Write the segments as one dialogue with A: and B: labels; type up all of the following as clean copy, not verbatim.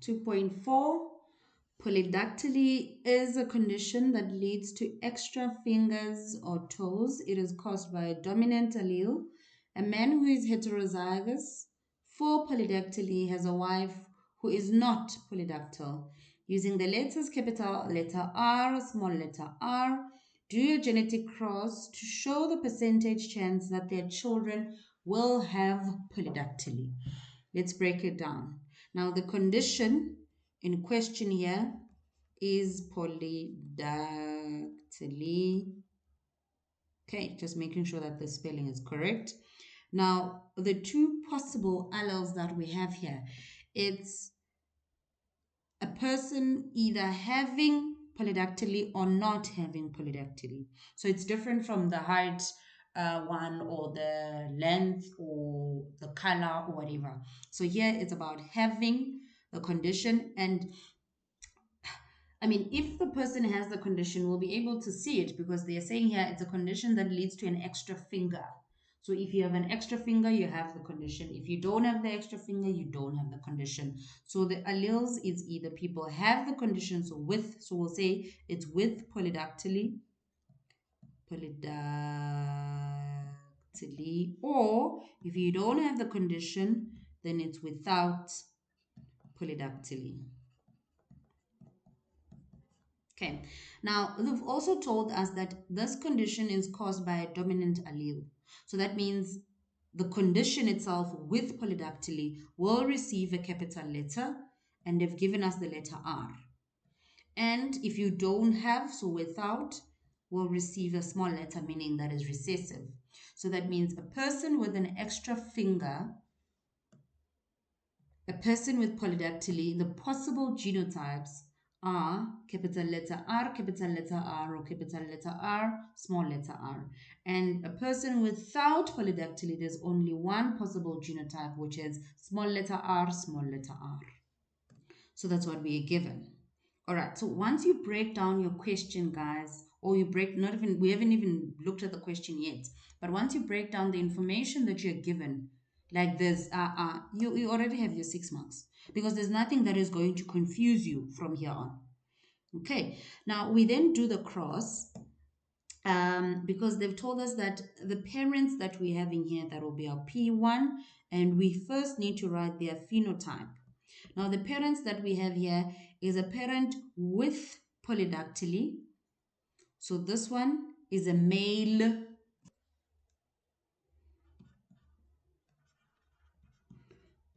A: 2.4. Polydactyly is a condition that leads to extra fingers or toes. It is caused by a dominant allele. A man who is heterozygous for polydactyly has a wife who is not polydactyl. Using the letters capital letter R, small letter r, do a genetic cross to show the percentage chance that their children will have polydactyly. Let's break it down. Now, the condition in question here is polydactyly. Okay, just making sure that the spelling is correct. Now, the two possible alleles that we have here, it's a person either having polydactyly or not having polydactyly. So it's different from the height one or the length or the color or whatever. So here it's about having the condition. And I mean, if the person has the condition, we'll be able to see it because they are saying here it's a condition that leads to an extra finger. So if you have an extra finger, you have the condition. If you don't have the extra finger, you don't have the condition. So the alleles is either people have the condition, so we'll say it's with polydactyly, or if you don't have the condition, then it's without polydactyly. Okay, now they've also told us that this condition is caused by a dominant allele. So that means the condition itself with polydactyly will receive a capital letter, and they've given us the letter R. And if you don't have, so without, will receive a small letter, meaning that is recessive. So that means a person with an extra finger, a person with polydactyly, the possible genotypes are capital letter R, capital letter R, or capital letter R, small letter r. And a person without polydactyly, there's only one possible genotype, which is small letter r, small letter r. So that's what we are given. All right, so once you break down your question, guys, or you break, we haven't even looked at the question yet, but once you break down the information that you're given, like this, you already have your 6 marks because there's nothing that is going to confuse you from here on. Okay, now we then do the cross because they've told us that the parents that we have in here, that will be our P1, and we first need to write their phenotype. Now, the parents that we have here is a parent with polydactyly. So this one is a male.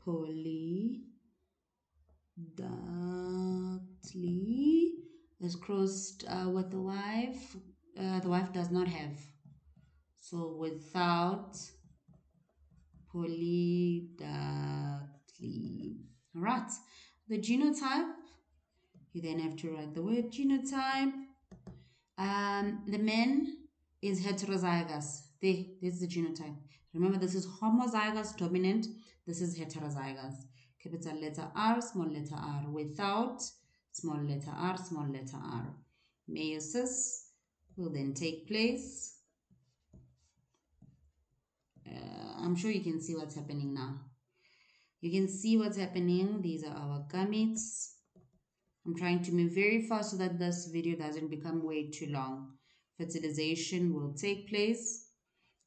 A: Polydactyly is crossed with the wife. The wife does not have. So without polydactyly. All right. The genotype, you then have to write the word genotype. The man is heterozygous. This is the genotype. Remember, this is homozygous dominant. This is heterozygous. Capital letter R, small letter r. Without, small letter r, small letter r. Meiosis will then take place. I'm sure you can see what's happening now. You can see what's happening. These are our gametes. I'm trying to move very fast so that this video doesn't become way too long. Fertilization will take place.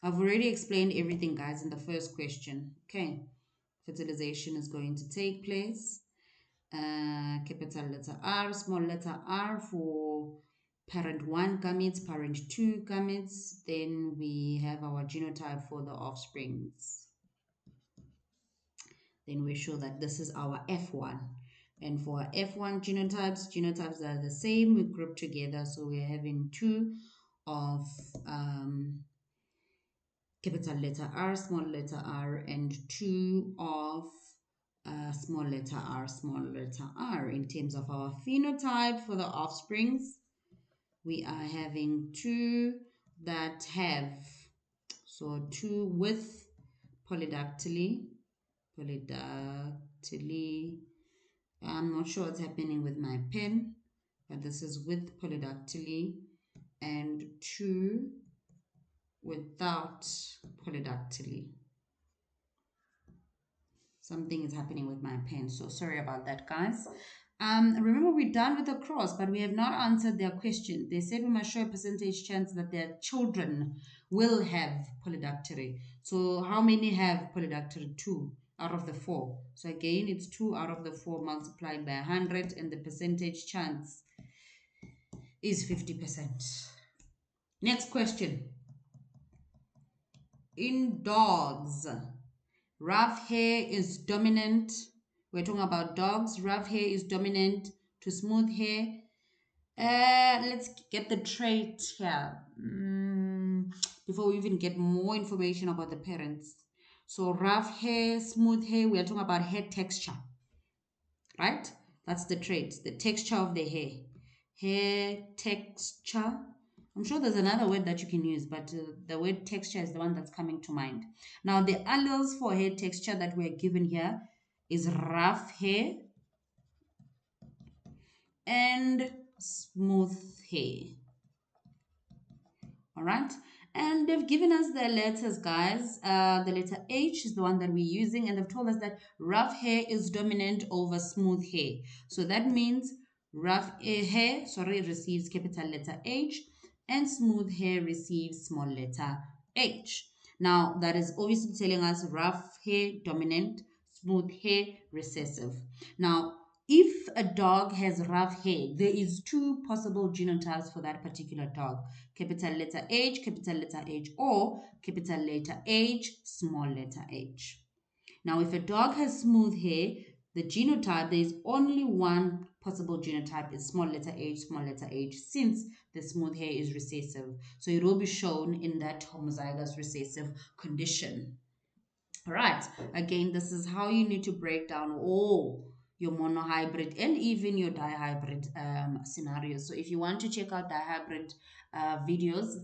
A: I've already explained everything, guys, in the first question. Okay, fertilization is going to take place. Capital letter R, small letter r for parent 1 gametes, parent 2 gametes. Then we have our genotype for the offsprings. Then we show that this is our F1. And for F1 genotypes are the same. We group together. So we're having 2 of capital letter R, small letter r, and 2 of small letter r, small letter r. In terms of our phenotype for the offsprings, we are having 2 that have, so 2 with polydactyly. I'm not sure what's happening with my pen, but this is with polydactyly, and 2 without polydactyly. Something is happening with my pen, so sorry about that, guys. Remember, we're done with the cross, but we have not answered their question. They said we must show a percentage chance that their children will have polydactyly. So how many have polydactyly? 2 out of the 4. So again, it's 2 out of the 4 multiplied by 100, and the percentage chance is 50%. Next question. In dogs, rough hair is dominant. We're talking about dogs. Rough hair is dominant to smooth hair. Let's get the trait here before we even get more information about the parents. So rough hair, smooth hair, we are talking about hair texture, right? That's the trait, the texture of the hair. Hair texture. I'm sure there's another word that you can use, but the word texture is the one that's coming to mind. Now, the alleles for hair texture that we're given here is rough hair and smooth hair. All right. And they've given us the letters, guys. The letter H is the one that we're using, and they've told us that rough hair is dominant over smooth hair. So that means rough hair, receives capital letter H, and smooth hair receives small letter H. Now, that is obviously telling us rough hair dominant, smooth hair recessive. Now, if a dog has rough hair, there is 2 possible genotypes for that particular dog. Capital letter H, or capital letter H, small letter h. Now, if a dog has smooth hair, the genotype, there is only one possible genotype, is small letter h, since the smooth hair is recessive. So it will be shown in that homozygous recessive condition. All right, again, this is how you need to break down all your monohybrid and even your dihybrid scenarios. So if you want to check out dihybrid videos,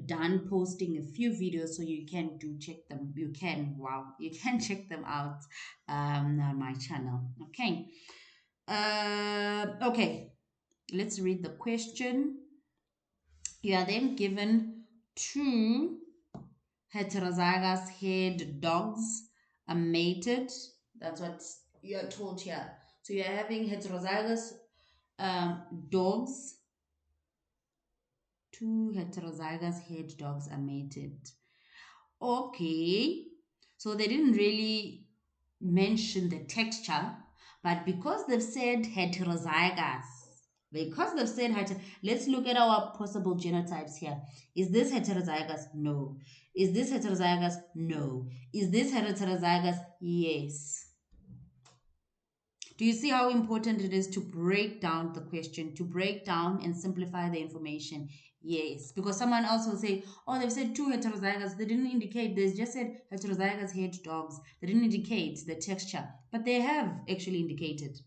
A: done posting a few videos, so you can check them. You can check them out on my channel. Okay. Okay, let's read the question. You are then given 2 heterozygous haired dogs are mated. That's what you're told here. So you're having heterozygous dogs. 2 heterozygous haired dogs are mated. Okay. So they didn't really mention the texture, but because they've said heterozygous, let's look at our possible genotypes here. Is this heterozygous? No. Is this heterozygous? No. Is this heterozygous? Yes. Do you see how important it is to break down the question, to break down and simplify the information? Yes, because someone else will say, oh, they've said 2 heterozygous. They didn't indicate, they just said heterozygous haired dogs. They didn't indicate the texture, but they have actually indicated,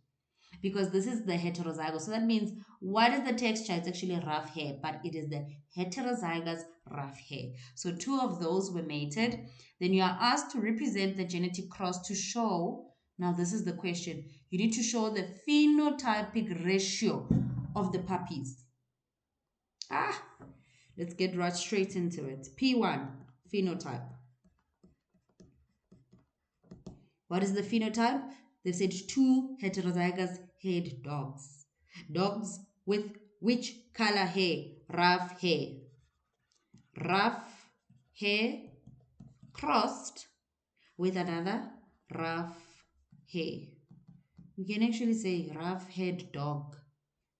A: because this is the heterozygous. So that means, what is the texture? It's actually rough hair, but it is the heterozygous rough hair. So 2 of those were mated. Then you are asked to represent the genetic cross to show, now this is the question, you need to show the phenotypic ratio of the puppies. Let's get right straight into it. P1, phenotype. What is the phenotype? They said 2 heterozygous haired dogs. Dogs with which color hair? Rough hair. Rough hair crossed with another rough hair. We can actually say rough haired dog.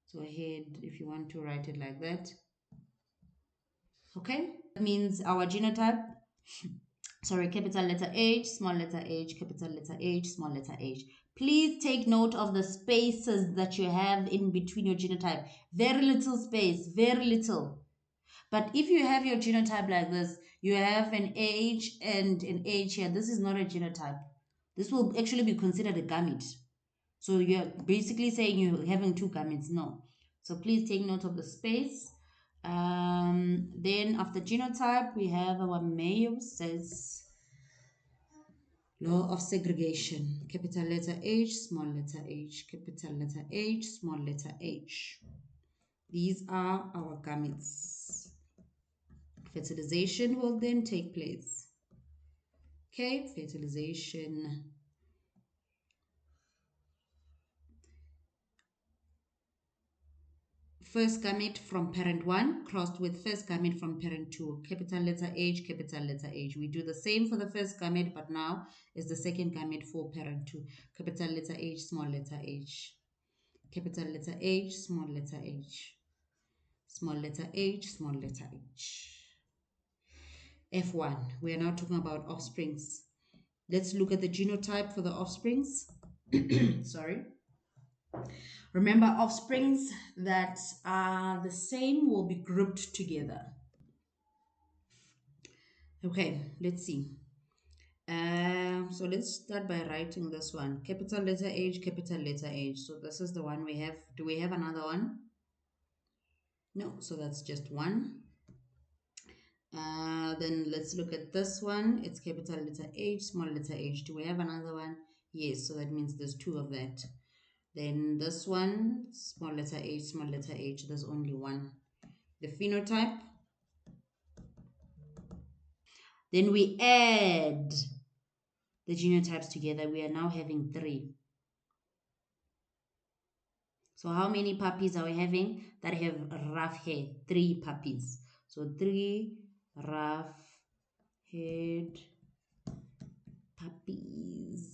A: So head, if you want to write it like that. Okay, that means our genotype, capital letter H, small letter h, capital letter H, small letter h. Please take note of the spaces that you have in between your genotype. Very little space, very little. But if you have your genotype like this, you have an H and an H here. This is not a genotype. This will actually be considered a gamete. So you're basically saying you're having 2 gametes. No. So please take note of the space. Then after genotype, we have our meiosis, law of segregation. Capital letter H, small letter h, capital letter H, small letter h. These are our gametes. Fertilization will then take place. Okay, fertilization. First gamete from parent 1 crossed with first gamete from parent 2. Capital letter H, capital letter H. We do the same for the first gamete, but now is the second gamete for parent 2. Capital letter H, small letter h. Capital letter H, small letter h. Small letter h, small letter h. F1. We are now talking about offsprings. Let's look at the genotype for the offsprings. Sorry. Remember, offsprings that are the same will be grouped together. Okay, let's see. So let's start by writing this one. Capital letter H, capital letter H. So this is the one we have. Do we have another one? No, so that's just one. Then let's look at this one. It's capital letter H, small letter h. Do we have another one? Yes, so that means there's two of that. Then this one, small letter h, small letter h. There's only one. The phenotype. Then we add the genotypes together. We are now having three. So how many puppies are we having that have rough hair? Three puppies. So three rough haired puppies.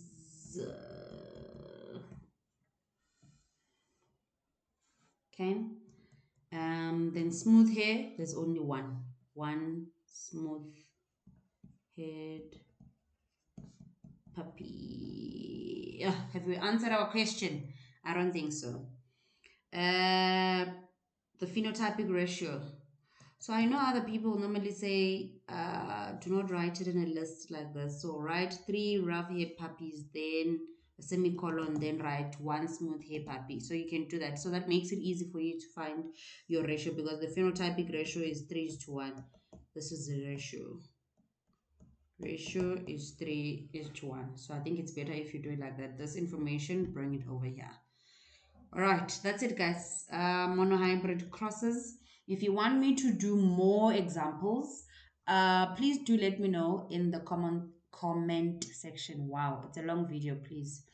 A: Okay. Then smooth hair, there's only one. One smooth haired puppy. Yeah, have we answered our question? I don't think so. The phenotypic ratio. So I know other people normally say, do not write it in a list like this. So write three rough-haired puppies, then a semicolon, then write one smooth-haired puppy. So you can do that. So that makes it easy for you to find your ratio because the phenotypic ratio is 3:1. This is the ratio. Ratio is 3:1. So I think it's better if you do it like that. This information, bring it over here. All right, that's it, guys. Monohybrid crosses. If you want me to do more examples, please do let me know in the comment section. Wow, it's a long video, please.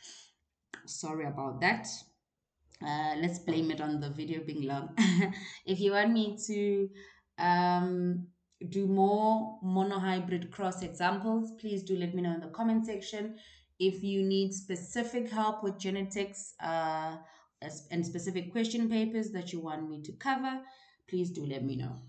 A: Sorry about that. Let's blame it on the video being long. If you want me to do more monohybrid cross examples, please do let me know in the comment section. If you need specific help with genetics and specific question papers that you want me to cover, please do let me know.